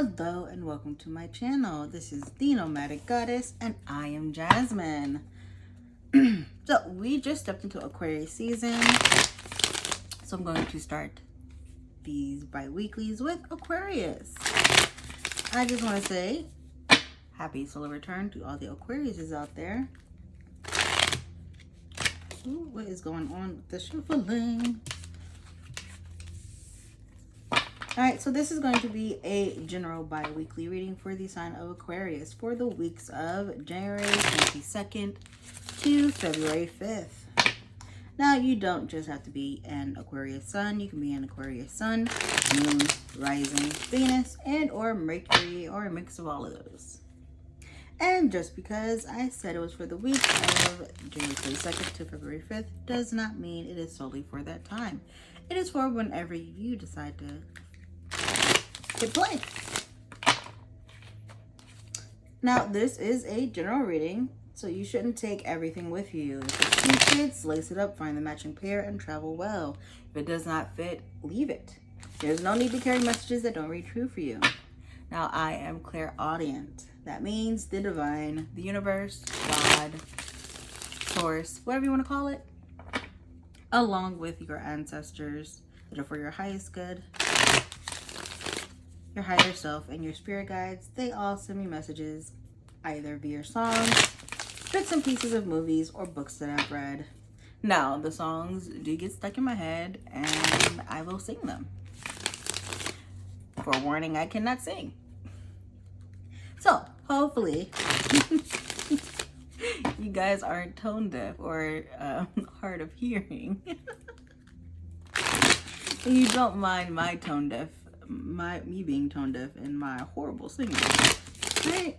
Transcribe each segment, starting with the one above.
Hello and welcome to my channel. This is the Nomadic Goddess and I am Jasmine. So we just stepped into Aquarius season. So I'm going to start these bi-weeklies with Aquarius. I just want to say happy solar return to all the Aquariuses out there. Ooh, what is going on with the shuffling? Alright, so this is going to be a general bi-weekly reading for the sign of Aquarius for the weeks of January 22nd to February 5th. Now, you don't just have to be an Aquarius Sun. You can be an Aquarius Sun, Moon, Rising, Venus, and or Mercury, or a mix of all of those. And just because I said it was for the week of January 22nd to February 5th does not mean it is solely for that time. It is for whenever you decide to hit play. Now, this is a general reading, so you shouldn't take everything with you. If it fits, lace it up, find the matching pair, and travel well. If it does not fit, leave it. There's no need to carry messages that don't read true for you. Now, I am clairaudient. That means the divine, the universe, God, source, whatever you want to call it, along with your ancestors that are for your highest good, your higher self, and your spirit guides. They all send me messages either via songs, bits and pieces of movies, or books that I've read. Now, the songs do get stuck in my head and I will sing them. For warning, I cannot sing. So, hopefully, you guys aren't tone deaf or hard of hearing. And you don't mind my tone deaf, me being tone deaf and my horrible singing. Right?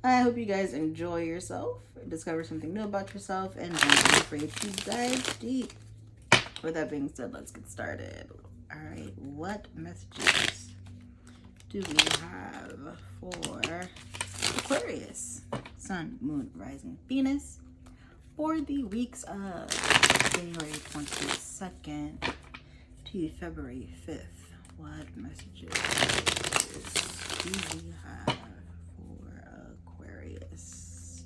I hope you guys enjoy yourself, discover something new about yourself, and don't be afraid to dive deep. With that being said, let's get started. All right, what messages do we have for Aquarius, Sun, Moon, Rising, Venus for the weeks of January 22nd to February 5th? What messages do we have for Aquarius?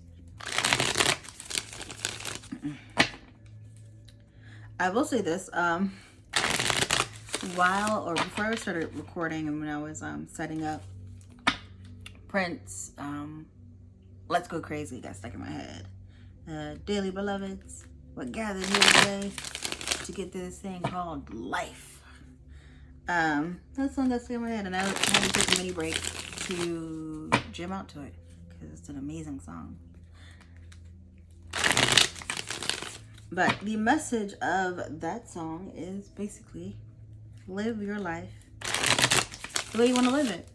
I will say this, before I started recording and when I was setting up, Prince, Let's Go Crazy got stuck in my head. Daily beloveds, we're gathered here today to get to this thing called life. That song got stuck in my head and I had to take a mini break to jam out to it because it's an amazing song. But the message of that song is basically live your life the way you want to live it.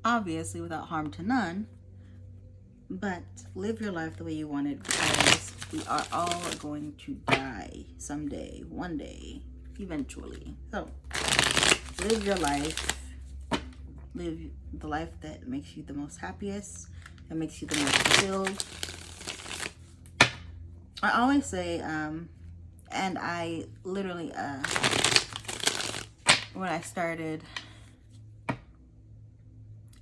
Obviously without harm to none, but live your life the way you want it, because we are all going to die someday, one day, eventually. So live your life. Live the life that makes you the most happiest, that makes you the most fulfilled. I always say, and I literally, when I started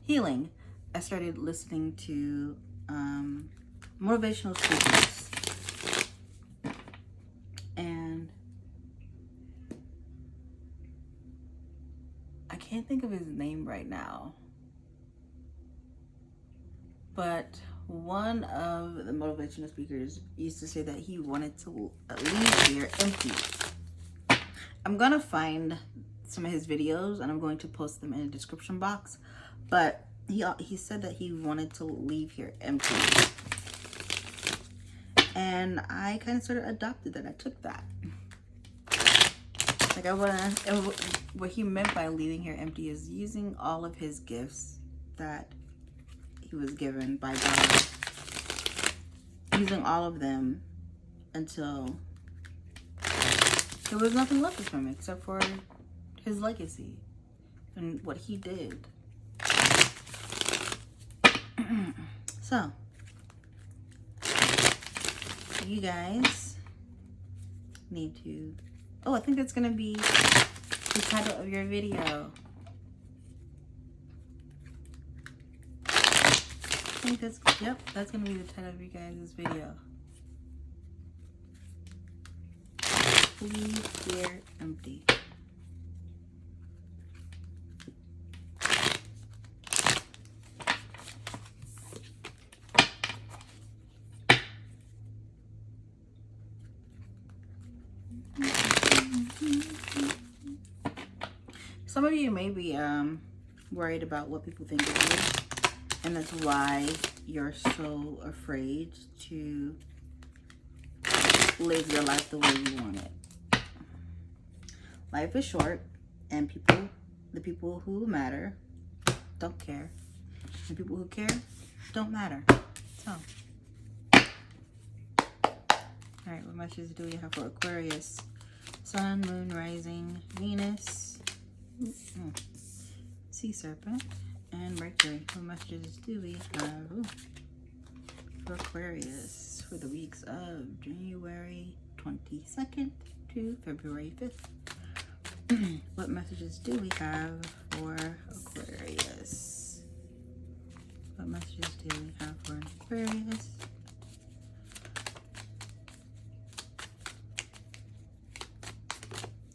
healing, I started listening to motivational speakers. And I can't think of his name right now. But one of the motivational speakers used to say that he wanted to leave here empty. I'm going to find some of his videos and I'm going to post them in the description box. But he said that he wanted to leave here empty. And I kind of sort of adopted that. I took that. Like and what he meant by leaving here empty is using all of his gifts that he was given by God, using all of them until there was nothing left of him except for his legacy and what he did. So, you guys need to, I think that's going to be the title of your video. think that's, yep, that's gonna be the title of you guys' video. Leave here empty. Some of you may be worried about what people think of you, and that's why you're so afraid to live your life the way you want it. Life is short, and the people who matter don't care. The people who care don't matter. So, alright, what messages do we have for Aquarius? Sun, Moon, Rising, Venus, Sea Serpent, and Mercury. What messages do we have for Aquarius for the weeks of January 22nd to February 5th? What messages do we have for Aquarius? What messages do we have for Aquarius?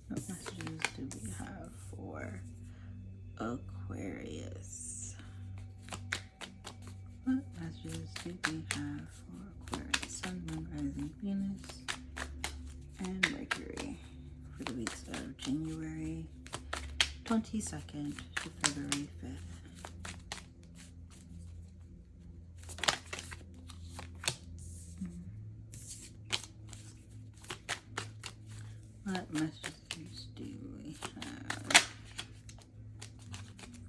What messages do we have for Aquarius? What messages do we have for Aquarius? Sun, Moon, Rising, Venus, and Mercury for the weeks of January 22nd to February 5th. What messages do we have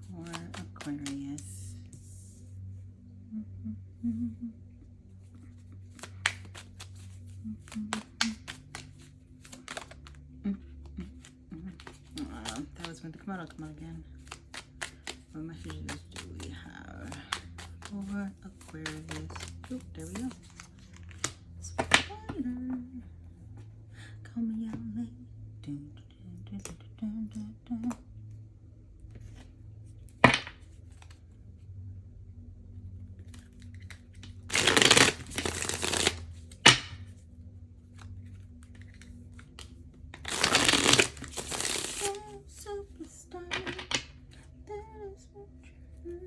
for Aquarius? That was meant to come out. I'll come out again. What messages do we have for Aquarius? Oh, there we go. Spider. Call me out late. Dun, dun, dun, dun, dun, dun, dun. Superstar, that is what you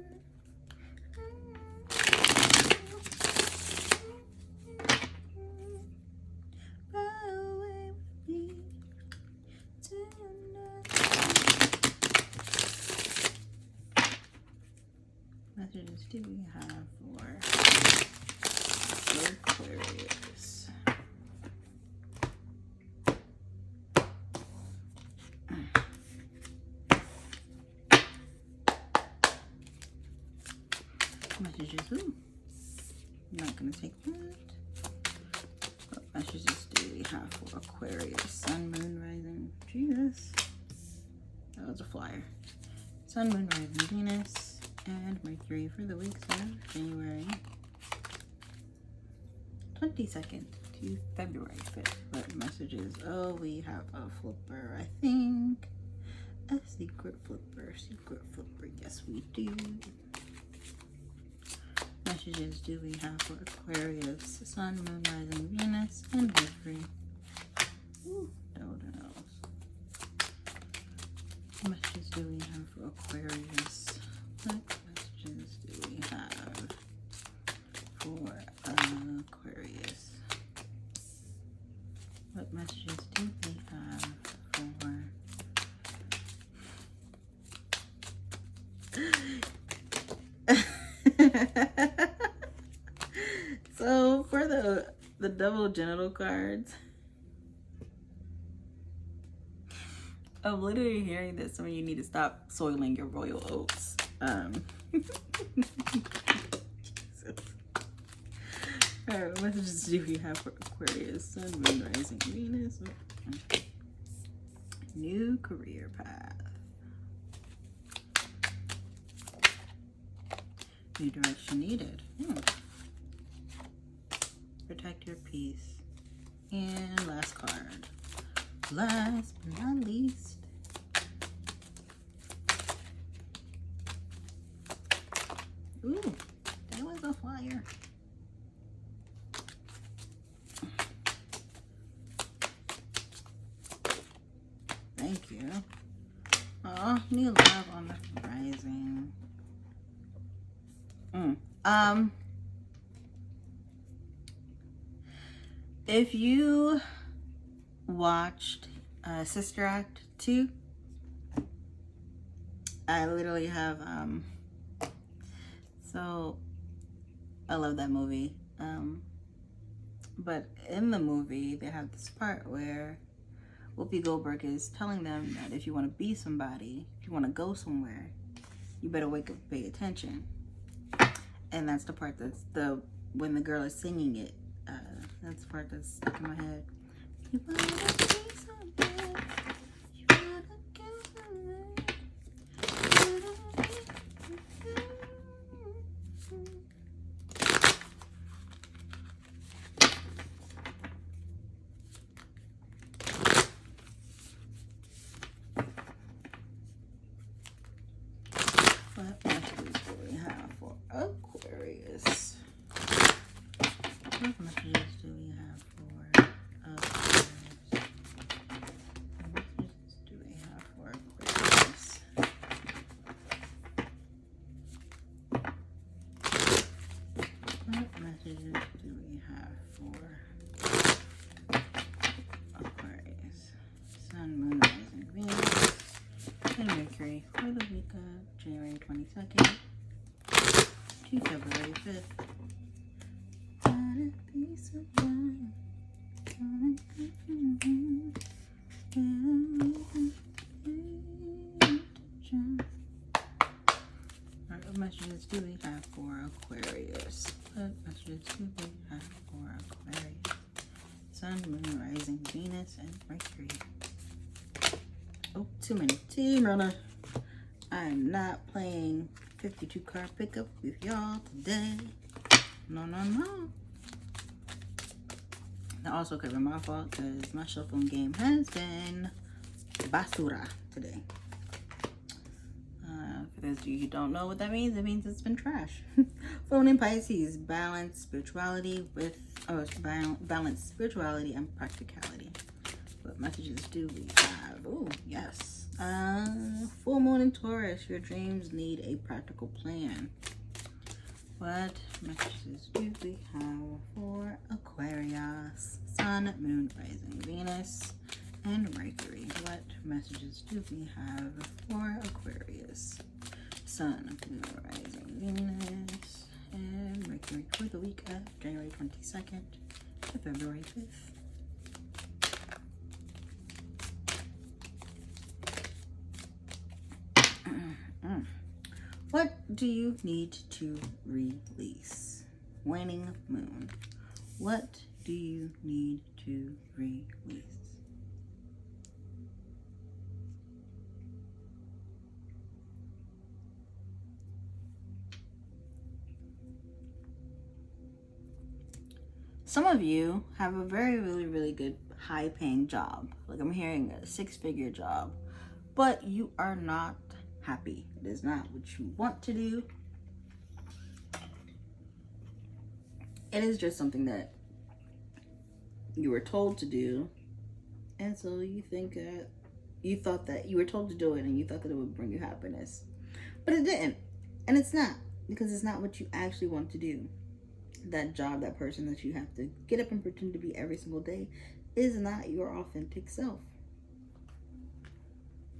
messages do we have for Aquarius? Messages, ooh, I'm not gonna take that. What messages do we have for Aquarius? Sun, Moon, Rising, Jesus. That was a flyer. Sun, Moon, Rising, Venus, and Mercury for the weeks of January 22nd to February 5th. What messages? Oh, we have a flipper, I think. A secret flipper, yes we do. Messages do we have for Aquarius? Sun, Moon, Rising, Venus, and Mercury. Ooh, dodos. What messages do we have for Aquarius? What messages do we have for Aquarius? What messages do we have for So for the double genital cards, I'm literally hearing that some of you need to stop soiling your royal oats. Alright, what messages do we have for Aquarius? Sun, Moon, Rising, Venus. New career path. New direction needed. Protect your peace. And last card. Last but not least. Ooh, that was a flyer. Thank you. Oh, new love on the rising. If you watched Sister Act 2, I literally have, so I love that movie. But in the movie, they have this part where Whoopi Goldberg is telling them that if you want to be somebody, if you want to go somewhere, you better wake up and pay attention. And that's the part that's when the girl is singing it, that's the part that's stuck in my head. You wanna be somebody, you wanna go somewhere. What messages do we have for Aquarius? What messages do we have for Aquarius? What messages do we have for Aquarius? What messages do we have for Aquarius? Sun, Moon, Rising, Venus, and Mercury for the week of January 22nd to February 5th. Gotta be someone. What messages do we have for Aquarius? What messages do we have for Aquarius? Sun, Moon, Rising, Venus, and Mercury. Oh, too many. Team Runner. I'm not playing 52 card pickup with y'all today. No. That also could be my fault because my shuffling game has been basura today. For those of you who don't know what that means, it means it's been trash. Phone in Pisces, balance spirituality with balance spirituality and practicality. What messages do we have? Oh, yes. Full moon in Taurus, your dreams need a practical plan. What messages do we have for Aquarius? Sun, Moon, Rising, Venus, and Mercury. What messages do we have for Aquarius? Sun, Moon, Rising, Venus, and Mercury for the week of January 22nd to February 5th. What do you need to release? Waning Moon. What do you need to release? Some of you have a really good high-paying job. Like I'm hearing a 6-figure job, but you are not happy. It is not what you want to do. It is just something that you were told to do, and so you think that you thought that you were told to do it and you thought that it would bring you happiness, but it didn't. And it's not, because it's not what you actually want to do. That job, that person that you have to get up and pretend to be every single day is not your authentic self.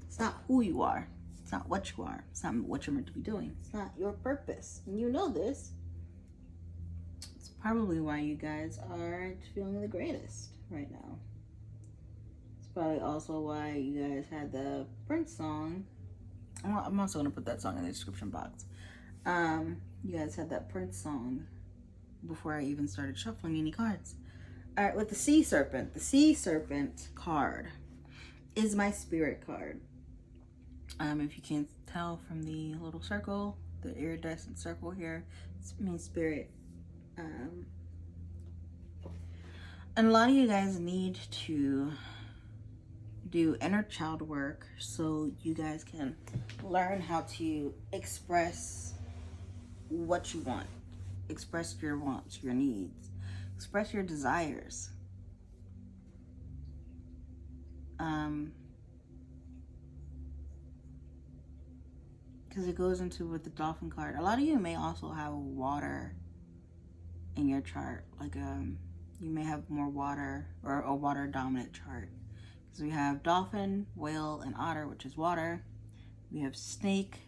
It's not who you are. It's not what you are. It's not what you're meant to be doing. It's not your purpose. And you know this. It's probably why you guys aren't feeling the greatest right now. It's probably also why you guys had the Prince song. I'm also going to put that song in the description box. You guys had that Prince song before I even started shuffling any cards. All right, with the Sea Serpent. The Sea Serpent card is my spirit card. If you can't tell from the little circle, the iridescent circle here, it means spirit. And a lot of you guys need to do inner child work so you guys can learn how to express what you want. Express your wants, your needs. Express your desires. because it goes into with the dolphin card. A lot of you may also have water in your chart. Like you may have more water or a water dominant chart. Because we have dolphin, whale, and otter, which is water. We have snake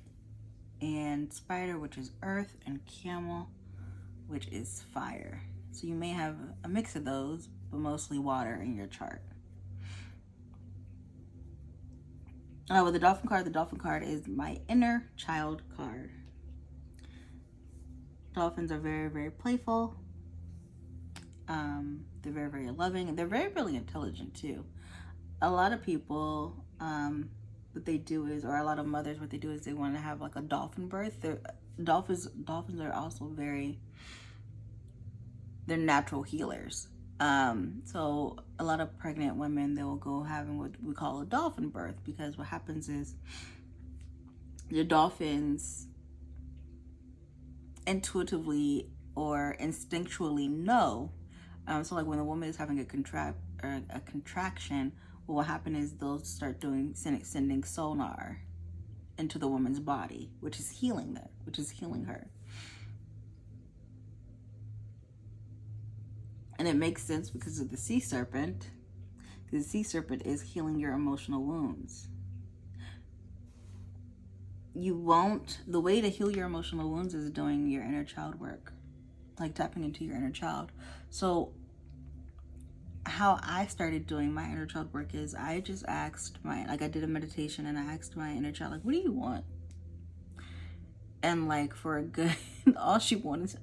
and spider, which is earth, and camel, which is fire. So you may have a mix of those, but mostly water in your chart. With the dolphin card is my inner child card. Dolphins are very, very playful. They're very, very loving, and they're very, really intelligent too. A lot of people, what they do is, or a lot of mothers, what they do is they want to have like a dolphin birth. Dolphins are also they're natural healers. So a lot of pregnant women, they will go having what we call a dolphin birth, because what happens is the dolphins intuitively or instinctually know. So like when a woman is having a contraction, what will happen is they'll start sending sonar into the woman's body, which is healing her. And it makes sense because of the sea serpent. The sea serpent is healing your emotional wounds. The way to heal your emotional wounds is doing your inner child work, like tapping into your inner child. So how I started doing my inner child work is I just asked I did a meditation and I asked my inner child, like, what do you want? And like for a good, all she wanted,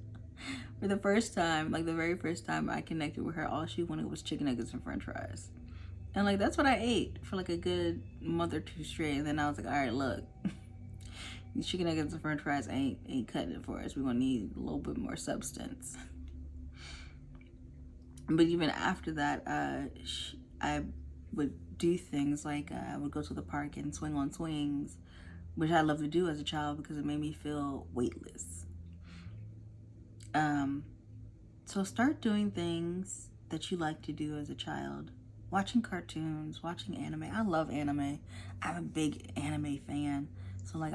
for the first time, like the very first time I connected with her, all she wanted was chicken nuggets and french fries. And like, that's what I ate for like a good month or two straight. And then I was like, all right, look, these chicken nuggets and french fries ain't cutting it for us. We're gonna need a little bit more substance. But even after that, I would do things like I would go to the park and swing on swings, which I loved to do as a child because it made me feel weightless. So start doing things that you like to do as a child. Watching cartoons, watching anime. I love anime. I'm a big anime fan. So like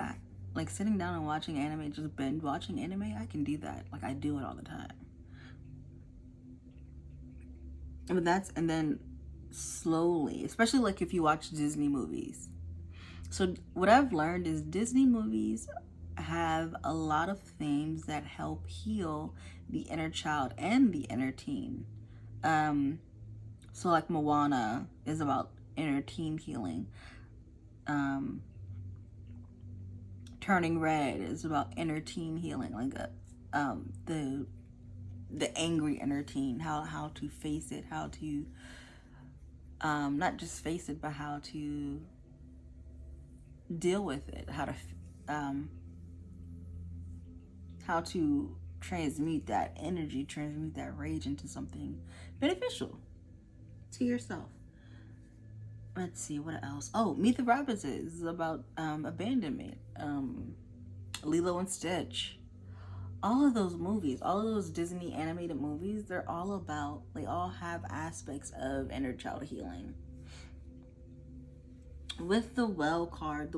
sitting down and watching anime, just binge watching anime, I can do that. Like I do it all the time. And then slowly, especially like if you watch Disney movies. So what I've learned is Disney movies have a lot of themes that help heal the inner child and the inner teen. So like Moana is about inner teen healing. Turning Red is about inner teen healing, like the angry inner teen, how to face it, how to not just face it, but how to deal with it, how to transmute that energy, transmute that rage into something beneficial to yourself. Let's see, what else? Oh, Meet the Robinsons is about abandonment. Lilo and Stitch. All of those movies, all of those Disney animated movies, they all have aspects of inner child healing. With the Well card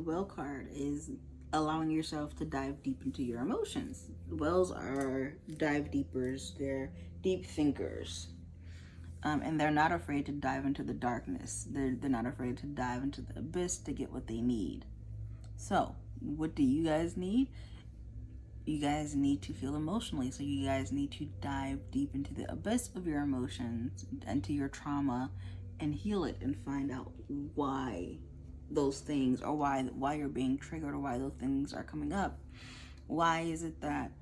is allowing yourself to dive deep into your emotions. Wells are dive deepers, they're deep thinkers. And they're not afraid to dive into the darkness. They're not afraid to dive into the abyss to get what they need. So, what do you guys need? You guys need to feel emotionally. So you guys need to dive deep into the abyss of your emotions, into your trauma, and heal it and find out why those things, or why you're being triggered, or why those things are coming up. Why is it that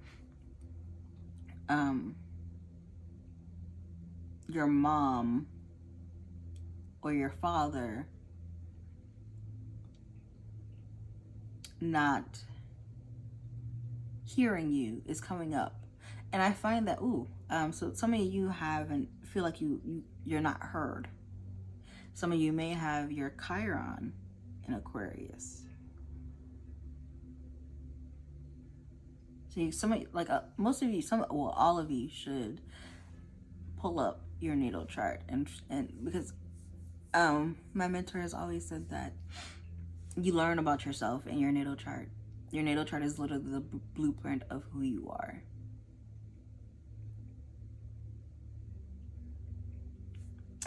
your mom or your father not hearing you is coming up? And I find that so some of you feel like you're not heard. Some of you may have your Chiron in Aquarius. So most of you, all of you should pull up your natal chart, and because my mentor has always said that you learn about yourself in your natal chart. Your natal chart is literally the blueprint of who you are.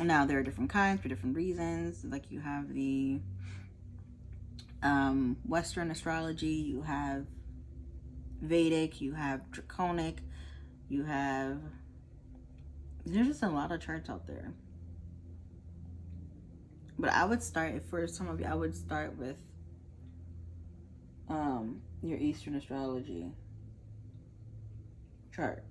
Now, there are different kinds for different reasons. Like you have the Western astrology, you have Vedic, you have Draconic, you have... There's just a lot of charts out there. But I would start, for some of you, I would start with your Eastern astrology chart.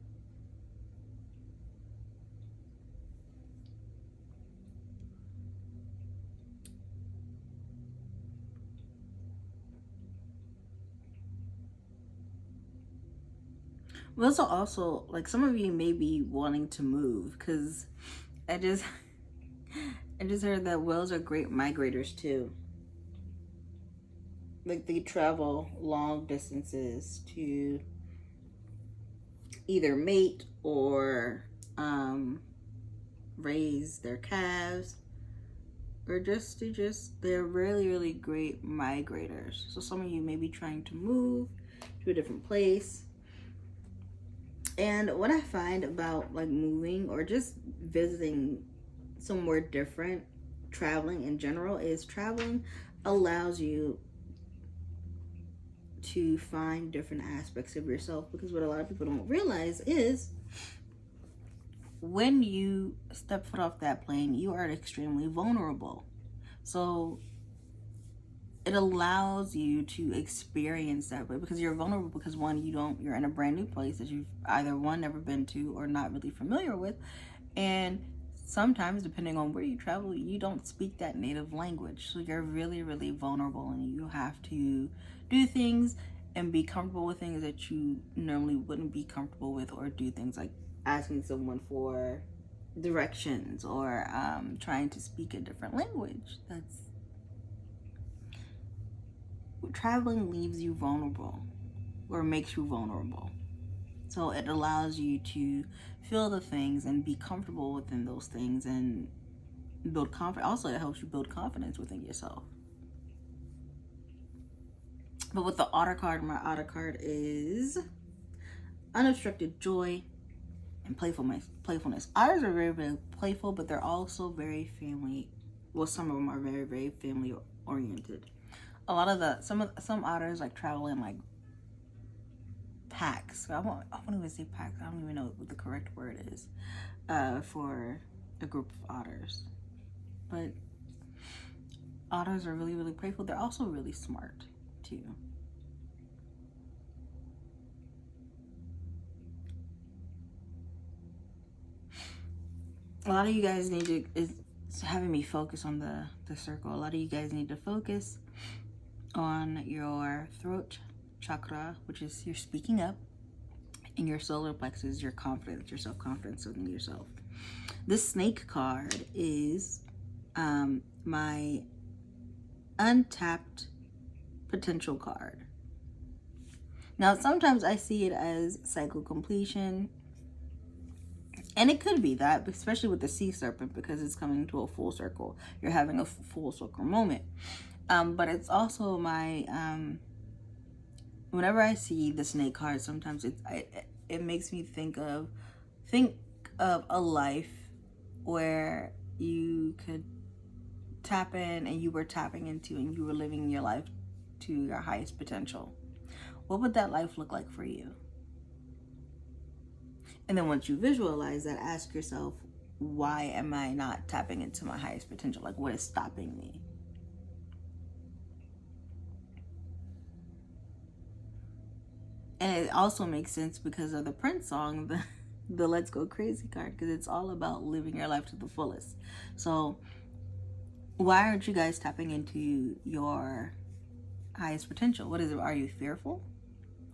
Those are also, like, some of you may be wanting to move, because I just heard that whales are great migrators too. Like, they travel long distances to either mate or raise their calves, or they're really, really great migrators. So some of you may be trying to move to a different place. And what I find about, like, moving or just visiting somewhere different, traveling in general, is traveling allows you to find different aspects of yourself. Because what a lot of people don't realize is when you step foot off that plane, you are extremely vulnerable. So it allows you to experience that way, because you're vulnerable, because one, you're in a brand new place that you've either never been to or not really familiar with. And sometimes, depending on where you travel, you don't speak that native language. So you're really, really vulnerable, and you have to do things and be comfortable with things that you normally wouldn't be comfortable with, or do things like asking someone for directions, or trying to speak a different language. Traveling leaves you vulnerable, or makes you vulnerable. So it allows you to feel the things and be comfortable within those things, and build confidence. Also, it helps you build confidence within yourself. But with the Otter card, my Otter card is unobstructed joy and playfulness. Otters are very, very playful, but they're also very family. Well, some of them are very, very family oriented. A lot of some otters like travel in like packs. I won't even say packs. I don't even know what the correct word is for a group of otters. But otters are really, really playful. They're also really smart too. A lot of you guys it's having me focus on the circle. A lot of you guys need to focus on your throat chakra, which is your speaking up, and your solar plexus, your confidence, your self-confidence within yourself. This snake card is my untapped potential card. Now, sometimes I see it as cycle completion, and it could be that, especially with the sea serpent, because it's coming to a full circle. You're having a full circle moment. But it's also my, whenever I see the snake card, sometimes it makes me think of a life where you could tap in, and you were tapping into, and you were living your life to your highest potential. What would that life look like for you? And then once you visualize that, ask yourself, why am I not tapping into my highest potential? Like, what is stopping me? And it also makes sense because of the Prince song, the Let's Go Crazy card, because it's all about living your life to the fullest. So why aren't you guys tapping into your highest potential? What is it? Are you fearful?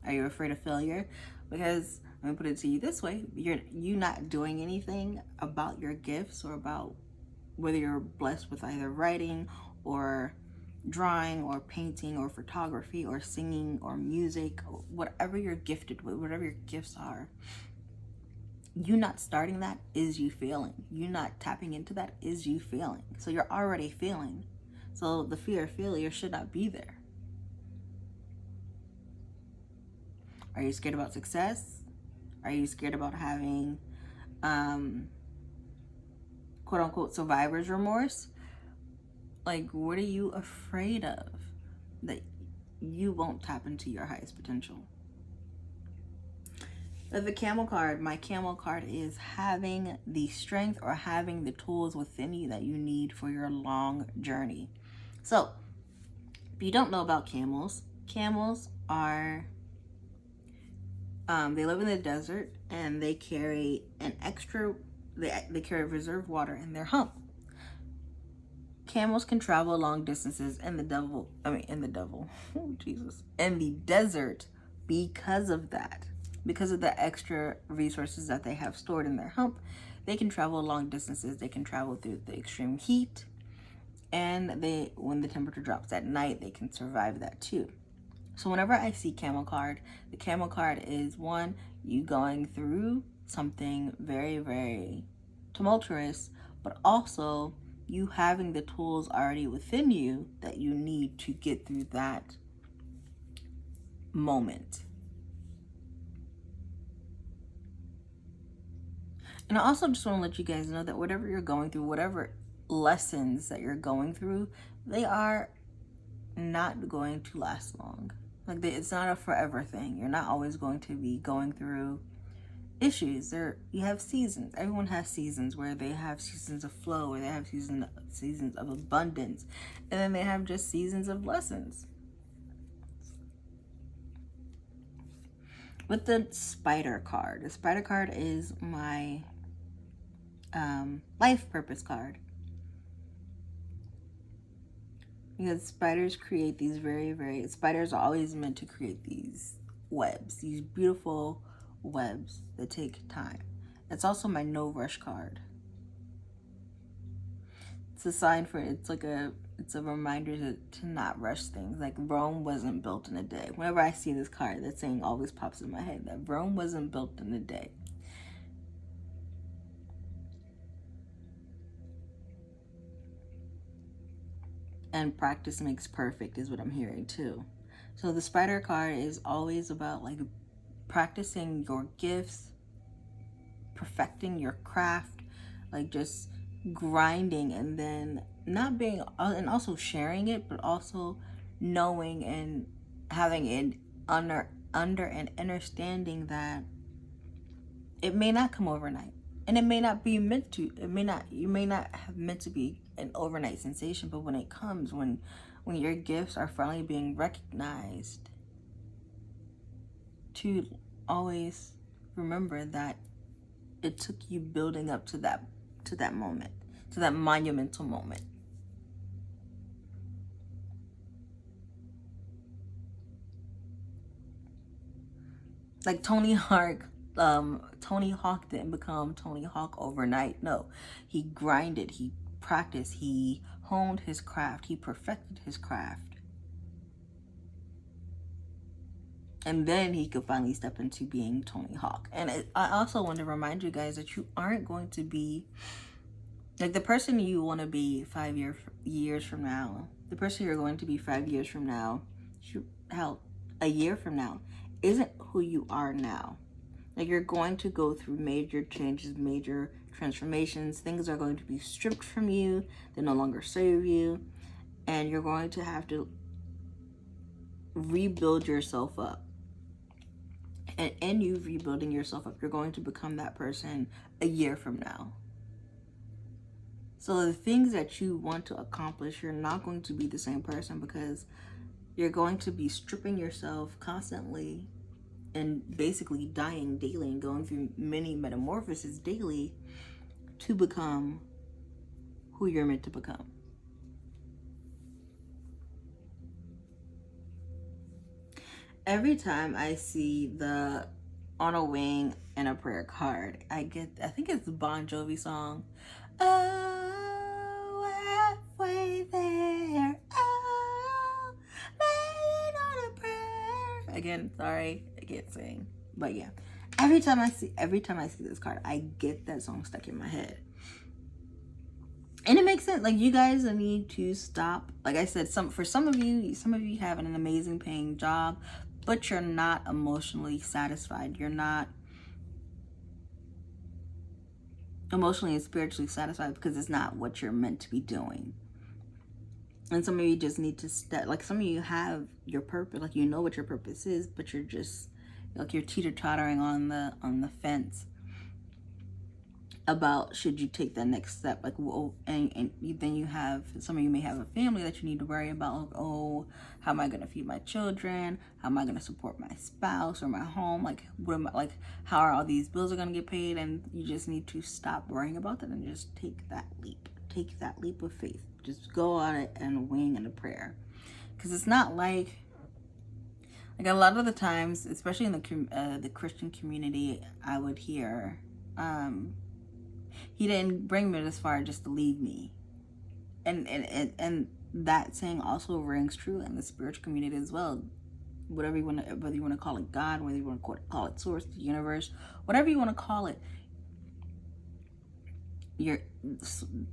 Are you afraid of failure? Because let me put it to you this way: you not doing anything about your gifts, or about whether you're blessed with either writing or drawing or painting or photography or singing or music, or whatever you're gifted with, whatever your gifts are. You not starting that is you failing. You not tapping into that is you failing. So you're already failing. So the fear of failure should not be there. Are you scared about success? Are you scared about having quote unquote survivor's remorse? Like, what are you afraid of that you won't tap into your highest potential? With the camel card, my camel card is having the strength or having the tools within you that you need for your long journey. So, if you don't know about camels, camels are, they live in the desert and they carry an extra, they carry reserve water in their hump. Camels can travel long distances in the desert because of that. Because of the extra resources that they have stored in their hump, they can travel long distances. They can travel through the extreme heat, and when the temperature drops at night, they can survive that too. So whenever I see camel card, the camel card is one, you going through something very, very tumultuous, but also you having the tools already within you that you need to get through that moment. And I also just want to let you guys know that whatever you're going through, whatever lessons that you're going through, they are not going to last long. Like, it's not a forever thing. You're not always going to be going through issues. You have seasons. Everyone has seasons where they have seasons of flow, where they have seasons of abundance, and then they have just seasons of lessons. With the spider card, the spider card is my life purpose card, because spiders create these spiders are always meant to create these webs, these beautiful webs that take time. It's also my no rush card. It's a sign for, it's a reminder to not rush things. Like, Rome wasn't built in a day. Whenever I see this card, that saying always pops in my head, that Rome wasn't built in a day. And practice makes perfect is what I'm hearing too. So the spider card is always about like practicing your gifts, perfecting your craft, like just grinding, and then not being, and also sharing it, but also knowing and having it under and understanding that it may not come overnight, and it may not be meant to. You may not have meant to be an overnight sensation, but when it comes, when your gifts are finally being recognized, to always remember that it took you building up to that moment, to that monumental moment. Like Tony Hawk didn't become Tony Hawk overnight. No, he grinded, he practiced, he honed his craft, he perfected his craft. And then he could finally step into being Tony Hawk. And I also want to remind you guys that you aren't going to be like the person you want to be 5 years from now. The person you're going to be 5 years from now, a year from now, isn't who you are now. Like, you're going to go through major changes, major transformations. Things are going to be stripped from you. They no longer serve you. And you're going to have to rebuild yourself up. And in you rebuilding yourself up, you're going to become that person a year from now. So the things that you want to accomplish, you're not going to be the same person, because you're going to be stripping yourself constantly and basically dying daily and going through many metamorphoses daily to become who you're meant to become. Every time I see the On a Wing and a Prayer card, I think it's the Bon Jovi song. Oh, halfway there. Oh, laying on a prayer. Again, sorry, I can't sing. But yeah, every time I see this card, I get that song stuck in my head. And it makes sense. Like, you guys need to stop. Like I said, for some of you have an amazing paying job, but you're not emotionally satisfied. You're not emotionally and spiritually satisfied because it's not what you're meant to be doing. And some of you just need to step, like some of you have your purpose, like you know what your purpose is, but you're just like you're teeter-tottering on the fence about should you take that next step. Like, well, and then you have, some of you may have a family that you need to worry about. Like, oh, how am I going to feed my children? How am I going to support my spouse or my home? Like, what am I, like, how are all these bills are going to get paid? And you just need to stop worrying about that and just take that leap. Take that leap of faith. Just go on it and a wing and a prayer. Because it's not like a lot of the times, especially in the Christian community, I would hear, he didn't bring me this far just to leave me. And that saying also rings true in the spiritual community as well. Whether you want to call it God, whether you want to call it source, the universe, whatever you want to call it,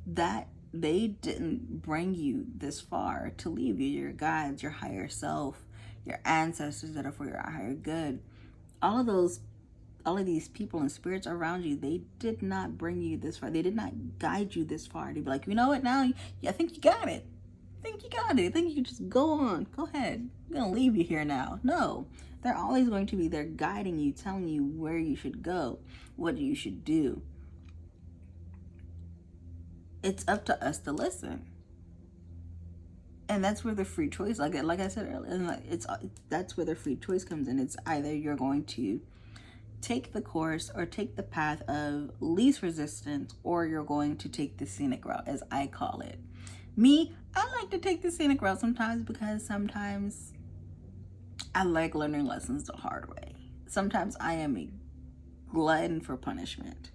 that they didn't bring you this far to leave you. Your guides, your higher self, your ancestors that are for your higher good, all of these people and spirits around you, they did not bring you this far. They did not guide you this far to be like, you know what, now I think you got it. I think you can just go on. Go ahead. I'm going to leave you here now. No, they're always going to be there guiding you, telling you where you should go, what you should do. It's up to us to listen. And that's where the free choice, like I said earlier, that's where the free choice comes in. It's either you're going to take the course or take the path of least resistance, or you're going to take the scenic route, as I call it. Me, I like to take the scenic route sometimes because sometimes I like learning lessons the hard way. Sometimes I am a glutton for punishment.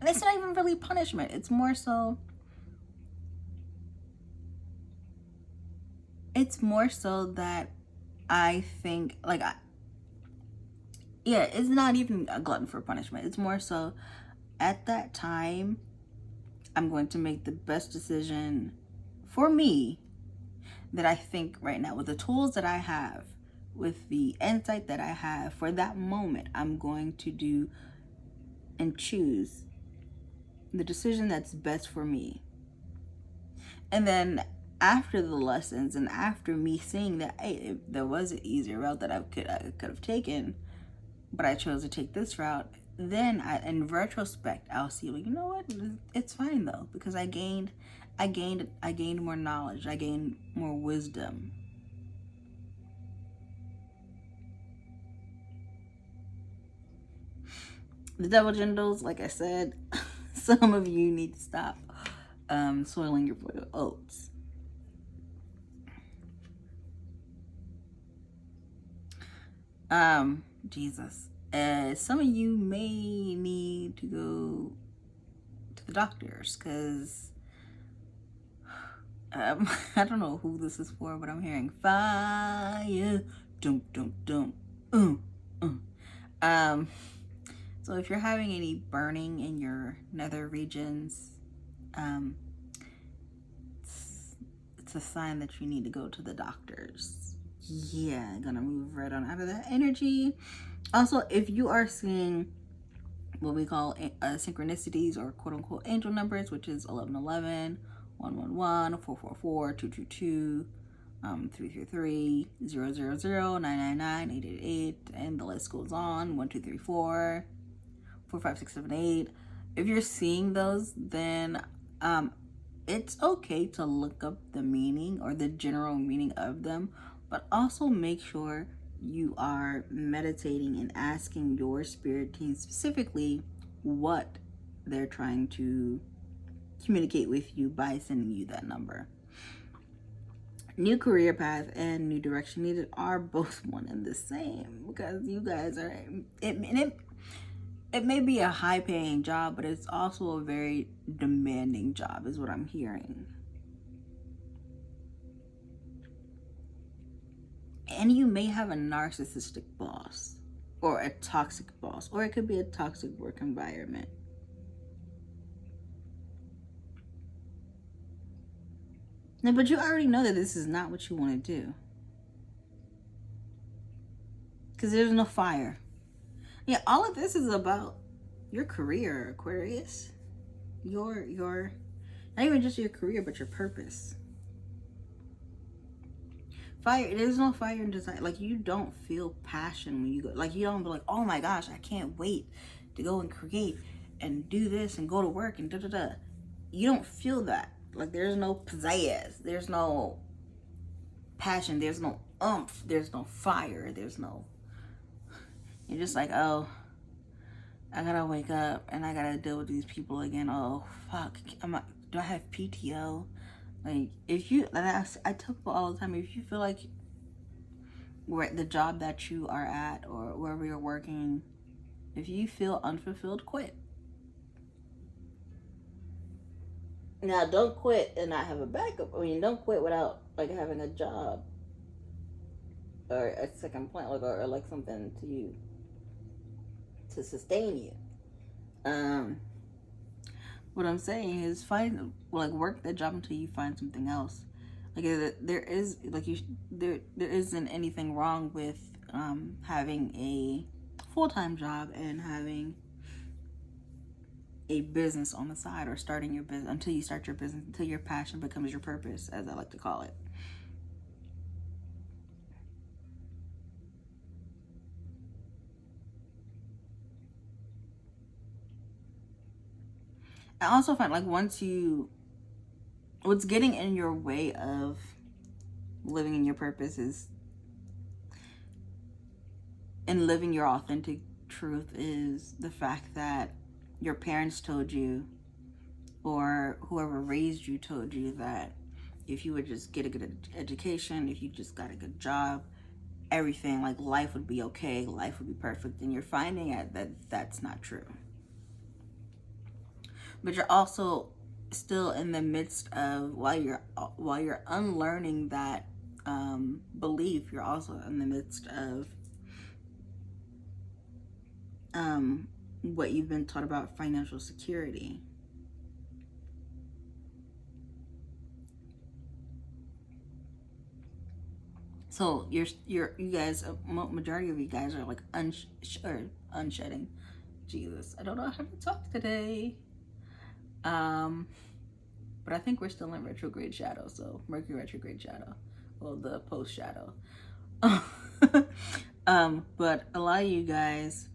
And it's not even really punishment. It's more so that I think, like, it's not even a glutton for punishment. It's more so at that time, I'm going to make the best decision for me that I think right now, with the tools that I have, with the insight that I have for that moment. I'm going to do and choose the decision that's best for me. And then after the lessons and after me seeing that, hey, there was an easier route that I could have taken, but I chose to take this route, then in retrospect, I'll see, well, you know what? It's fine though, because I gained more knowledge. I gained more wisdom. The devil genitals, like I said, some of you need to stop soiling your boiled oats. Jesus. Some of you may need to go to the doctors because I don't know who this is for, but I'm hearing fire, dum dum dum, So if you're having any burning in your nether regions, it's a sign that you need to go to the doctors. Yeah, gonna move right on out of that energy. Also, if you are seeing what we call synchronicities or quote unquote angel numbers, which is 1111, 111, 444, 222, 333, 000, 999, 888, and the list goes on, 1, 2, 3, 4, 4, 5, 6, 7, 8. If you're seeing those, then it's okay to look up the meaning or the general meaning of them, but also make sure you are meditating and asking your spirit team specifically what they're trying to communicate with you by sending you that number. New career path and new direction needed are both one and the same, because you guys are, it may be a high paying job, but it's also a very demanding job is what I'm hearing. And you may have a narcissistic boss or a toxic boss, or it could be a toxic work environment. Now, but you already know that this is not what you want to do. because there's no fire. Yeah, all of this is about your career, Aquarius. Your not even just your career, but your purpose. Fire, there's no fire in design. Like, you don't feel passion when you go. Like, you don't be like, oh my gosh, I can't wait to go and create and do this and go to work and da-da-da. You don't feel that. Like, there's no pizzazz. There's no passion. There's no oomph. There's no fire. There's no... You're just like, oh, I gotta wake up and I gotta deal with these people again. Oh, fuck. Do I have PTO? Like, if you, and I tell people all the time, if you feel like we're at the job that you are at or wherever you're working, if you feel unfulfilled, quit. Now, don't quit and not have a backup. I mean, don't quit without, like, having a job or a second plan, like, or like something to you to sustain you. What I'm saying is work that job until you find something else. Like, there isn't anything wrong with having a full-time job and having a business on the side, or starting your business until you start your business, until your passion becomes your purpose, as I like to call it. I also find, like, what's getting in your way of living in your purpose and living your authentic truth is the fact that your parents told you, or whoever raised you told you, that if you would just get a good education, if you just got a good job, everything, like, life would be okay, life would be perfect. And you're finding out that that's not true. But you're also still in the midst of, while you're unlearning that belief, you're also in the midst of what you've been taught about financial security. So you guys, majority of you guys are like unshedding. Jesus, I don't know how to talk today. But I think we're still in retrograde shadow, so Mercury retrograde shadow, well, the post shadow. But a lot of you guys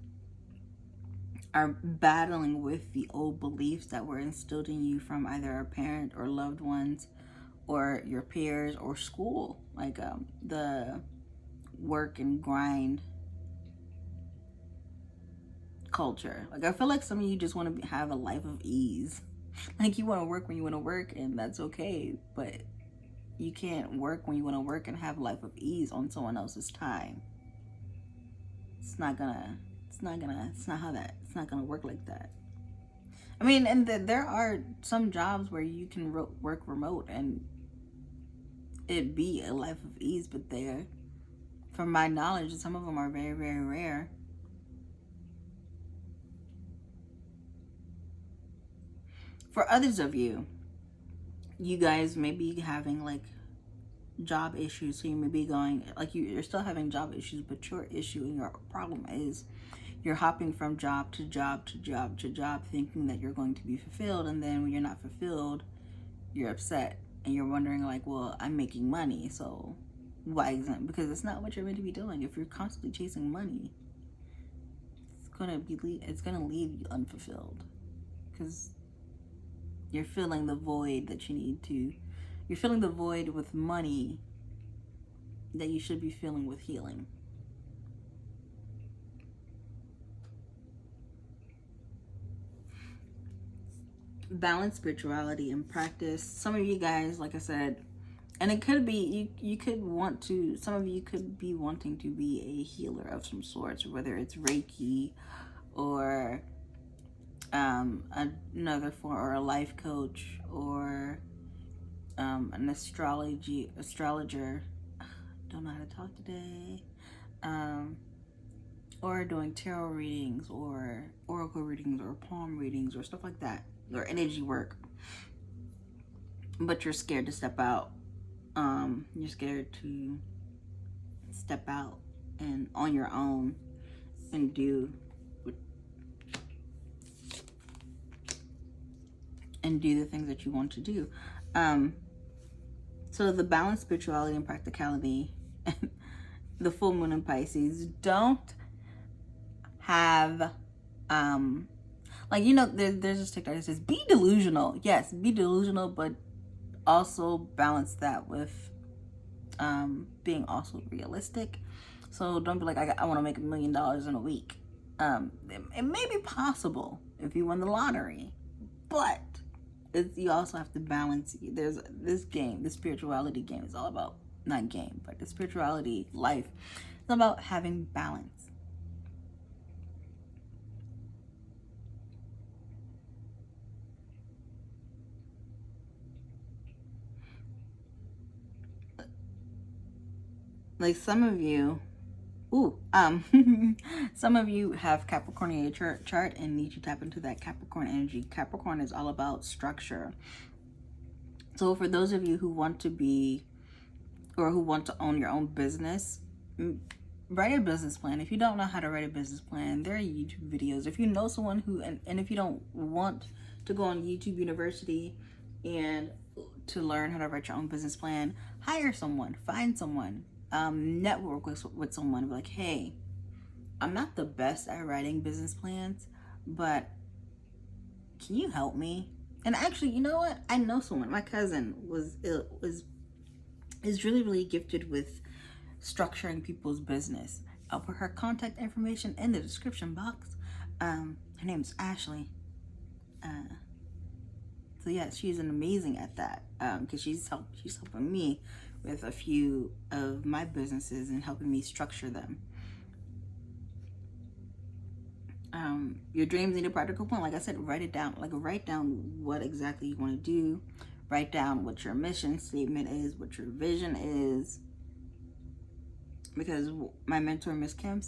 are battling with the old beliefs that were instilled in you from either a parent or loved ones or your peers or school, like the work and grind culture. Like, I feel like some of you just want to have a life of ease. Like, you want to work when you want to work, and that's okay, but you can't work when you want to work and have a life of ease on someone else's time. It's not gonna work like that. I mean, and there are some jobs where you can work remote and it be a life of ease, but from my knowledge, some of them are very, very rare. For others of you, you guys may be having, like, job issues. So you may be going, like, you're still having job issues, but your issue and your problem is you're hopping from job to job to job to job, thinking that you're going to be fulfilled, and then when you're not fulfilled, you're upset and you're wondering, like, well, I'm making money, so why isn't it? Because it's not what you're meant to be doing. If you're constantly chasing money, it's gonna leave you unfulfilled, because you're filling the void that you're filling the void with money that you should be filling with healing. Balance spirituality and practice. Some of you guys, like I said, and it could be, some of you could be wanting to be a healer of some sorts, whether it's Reiki or another form, or a life coach, or an astrologer. Don't know how to talk today. Or doing tarot readings, or oracle readings, or palm readings, or stuff like that, or energy work. But you're scared to step out. You're scared to step out and on your own and do the things that you want to do. So the balance, spirituality, and practicality, the full moon in Pisces don't have, like, you know, there's this TikTok that says, be delusional. Yes, be delusional, but also balance that with being also realistic. So don't be like, I want to make $1 million in a week. It may be possible if you win the lottery, but you also have to balance. There's this game, the spirituality game is all about, not game, but the spirituality life is about having balance. Like some of you, some of you have Capricorn in your chart and need to tap into that Capricorn energy. Capricorn is all about structure. So for those of you who want to be, or who want to own your own business, write a business plan. If you don't know how to write a business plan, there are YouTube videos. If you know someone who, and if you don't want to go on YouTube University and to learn how to write your own business plan, hire someone, find someone. Network with someone, like, hey, I'm not the best at writing business plans, but can you help me? And actually, you know what? I know someone. My cousin is really gifted with structuring people's business. I'll put her contact information in the description box. Her name's Ashley. So yeah, she's amazing at that. Because she's helping me with a few of my businesses and helping me structure them. Your dreams need a practical plan. Like I said, write it down. Like, write down what exactly you want to do. Write down what your mission statement is, what your vision is. Because my mentor, Miss Kim,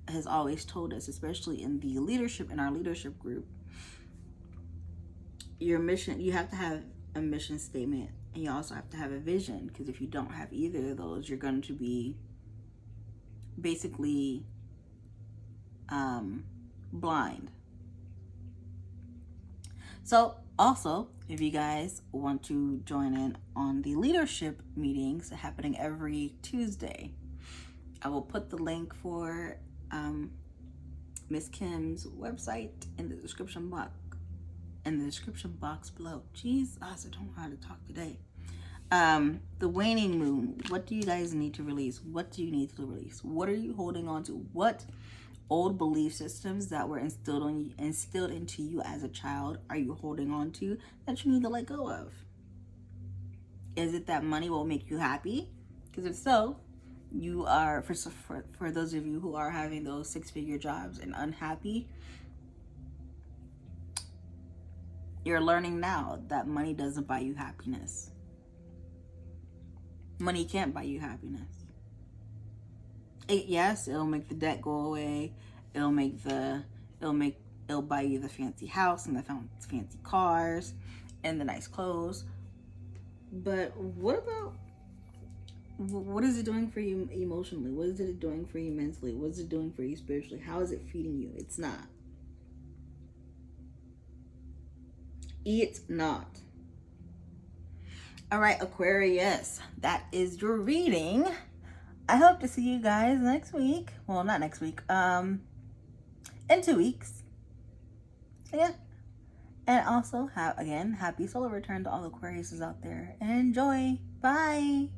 has always told us, especially in the leadership, in our leadership group, your mission, you have to have a mission statement, and you also have to have a vision, because if you don't have either of those, you're going to be basically blind. So also, if you guys want to join in on the leadership meetings happening every Tuesday, I will put the link for Miss Kim's website in the description box. In the description box below. Jeez, I don't know how to talk today. The waning moon. What do you guys need to release? What do you need to release? What are you holding on to? What old belief systems that were instilled into you as a child are you holding on to that you need to let go of? Is it that money will make you happy? Because if so, you are, for those of you who are having those 6-figure jobs and unhappy, you're learning now that money doesn't buy you happiness. Money can't buy you happiness. Yes, it'll make the debt go away. It'll buy you the fancy house and the fancy cars and the nice clothes. But what is it doing for you emotionally? What is it doing for you mentally? What is it doing for you spiritually? How is it feeding you? It's not. It's not. All right, Aquarius, that is your reading. I hope to see you guys next week. Well, not next week. In 2 weeks. So yeah. And also, happy solar return to all the Aquariuses out there. And enjoy. Bye.